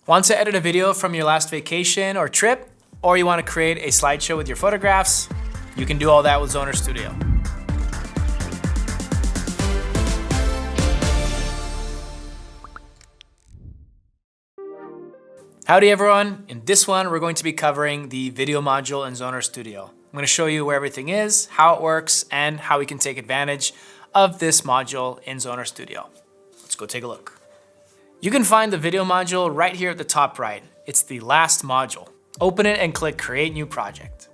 Want to edit a video from your last vacation or trip? Or you want to create a slideshow with your photographs? You can do all that with Zoner Studio. Howdy everyone, in this one we're going to be covering the video module in Zoner Studio. I'm going to show you where everything is, how it works, and how we can take advantage of this module in Zoner Studio. Let's go take a look. You can find the video module right here at the top right. It's the last module. Open it and click Create New Project.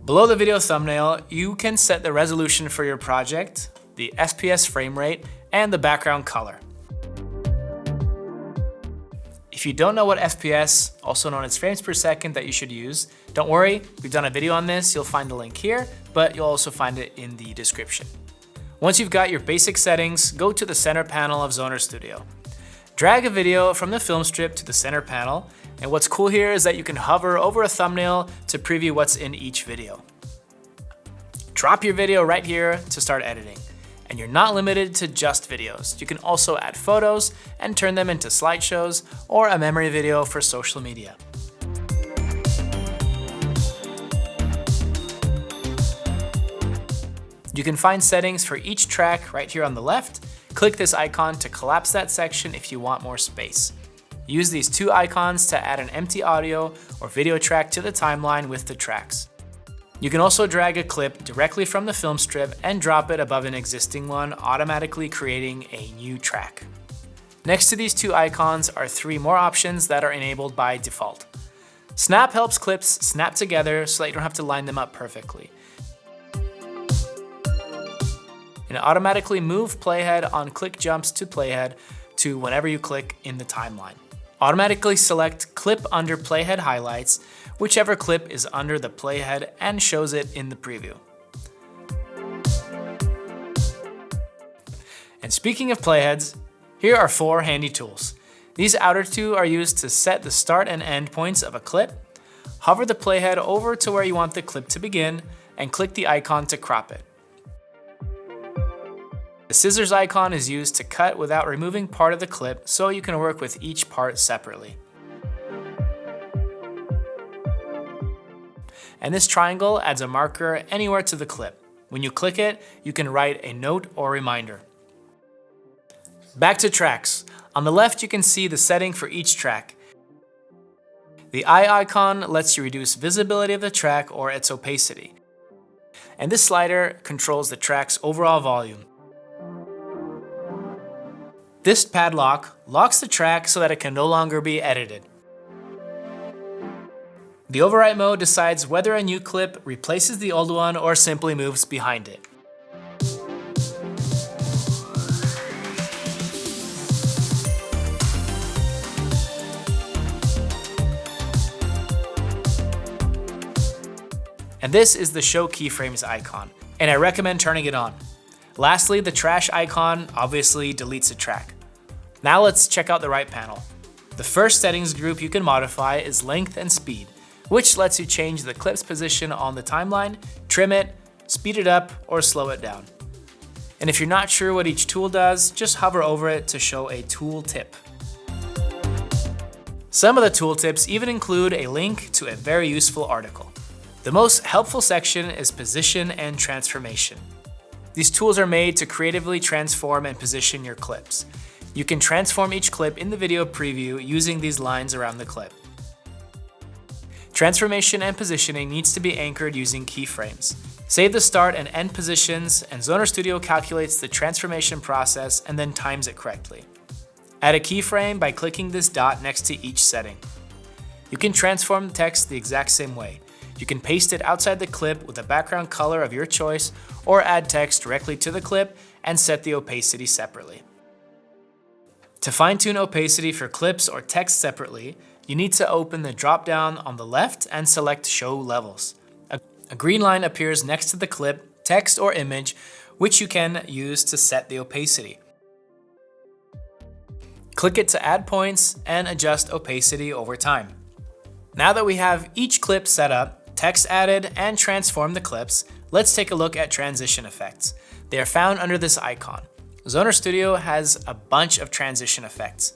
Below the video thumbnail, you can set the resolution for your project, the FPS frame rate, and the background color. If you don't know what FPS, also known as frames per second, that you should use, don't worry, we've done a video on this. You'll find the link here, but you'll also find it in the description. Once you've got your basic settings, go to the center panel of Zoner Studio. Drag a video from the film strip to the center panel, and what's cool here is that you can hover over a thumbnail to preview what's in each video. Drop your video right here to start editing. And you're not limited to just videos. You can also add photos and turn them into slideshows or a memory video for social media. You can find settings for each track right here on the left. Click this icon to collapse that section if you want more space. Use these two icons to add an empty audio or video track to the timeline with the tracks. You can also drag a clip directly from the film strip and drop it above an existing one, automatically creating a new track. Next to these two icons are three more options that are enabled by default. Snap helps clips snap together so that you don't have to line them up perfectly. And automatically move playhead on click jumps to playhead to whenever you click in the timeline. Automatically select clip under playhead highlights, whichever clip is under the playhead, and shows it in the preview. And speaking of playheads, here are four handy tools. These outer two are used to set the start and end points of a clip. Hover the playhead over to where you want the clip to begin and click the icon to crop it. The scissors icon is used to cut without removing part of the clip, so you can work with each part separately. And this triangle adds a marker anywhere to the clip. When you click it, you can write a note or reminder. Back to tracks. On the left, you can see the setting for each track. The eye icon lets you reduce visibility of the track or its opacity. And this slider controls the track's overall volume. This padlock locks the track so that it can no longer be edited. The overwrite mode decides whether a new clip replaces the old one or simply moves behind it. And this is the Show Keyframes icon, and I recommend turning it on. Lastly, the trash icon obviously deletes a track. Now let's check out the right panel. The first settings group you can modify is length and speed, which lets you change the clip's position on the timeline, trim it, speed it up, or slow it down. And if you're not sure what each tool does, just hover over it to show a tool tip. Some of the tool tips even include a link to a very useful article. The most helpful section is position and transformation. These tools are made to creatively transform and position your clips. You can transform each clip in the video preview using these lines around the clip. Transformation and positioning needs to be anchored using keyframes. Save the start and end positions, and Zoner Studio calculates the transformation process and then times it correctly. Add a keyframe by clicking this dot next to each setting. You can transform the text the exact same way. You can paste it outside the clip with a background color of your choice, or add text directly to the clip and set the opacity separately. To fine-tune opacity for clips or text separately, you need to open the drop-down on the left and select Show Levels. A green line appears next to the clip, text, or image, which you can use to set the opacity. Click it to add points and adjust opacity over time. Now that we have each clip set up, text added, and transformed the clips, let's take a look at transition effects. They are found under this icon. Zoner Studio has a bunch of transition effects.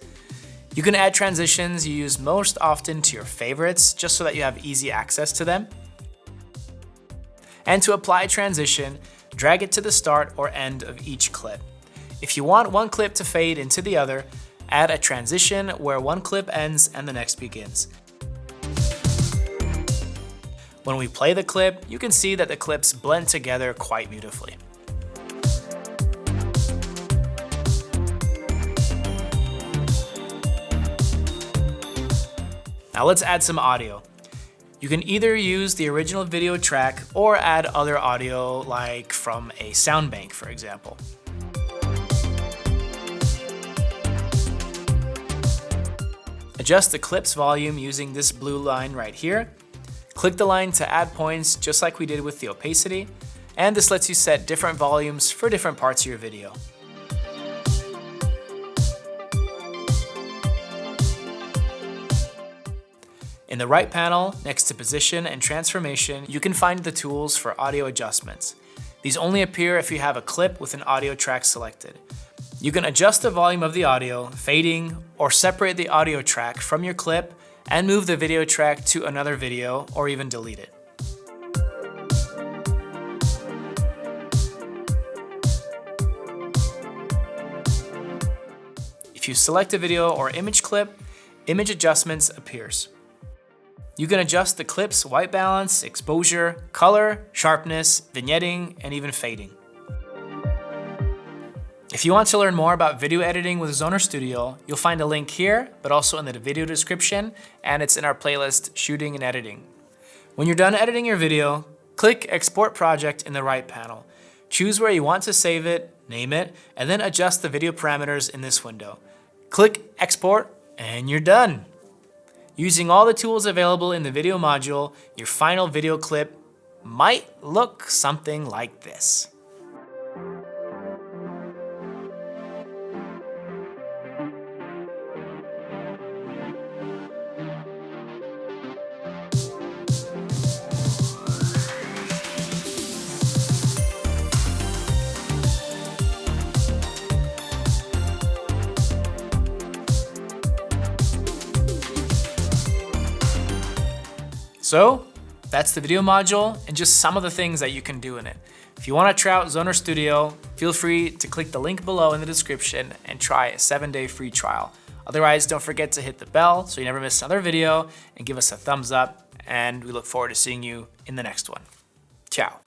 You can add transitions you use most often to your favorites, just so that you have easy access to them. And to apply a transition, drag it to the start or end of each clip. If you want one clip to fade into the other, add a transition where one clip ends and the next begins. When we play the clip, you can see that the clips blend together quite beautifully. Now let's add some audio. You can either use the original video track or add other audio, like from a sound bank, for example. Adjust the clip's volume using this blue line right here. Click the line to add points, just like we did with the opacity, and this lets you set different volumes for different parts of your video. In the right panel, next to position and transformation, you can find the tools for audio adjustments. These only appear if you have a clip with an audio track selected. You can adjust the volume of the audio, fading, or separate the audio track from your clip and move the video track to another video or even delete it. If you select a video or image clip, image adjustments appears. You can adjust the clip's white balance, exposure, color, sharpness, vignetting, and even fading. If you want to learn more about video editing with Zoner Studio, you'll find a link here, but also in the video description, and it's in our playlist, Shooting and Editing. When you're done editing your video, click Export Project in the right panel. Choose where you want to save it, name it, and then adjust the video parameters in this window. Click Export, and you're done. Using all the tools available in the video module, your final video clip might look something like this. So that's the video module and just some of the things that you can do in it. If you want to try out Zoner Studio, feel free to click the link below in the description and try a 7-day free trial. Otherwise, don't forget to hit the bell so you never miss another video and give us a thumbs up, and we look forward to seeing you in the next one. Ciao.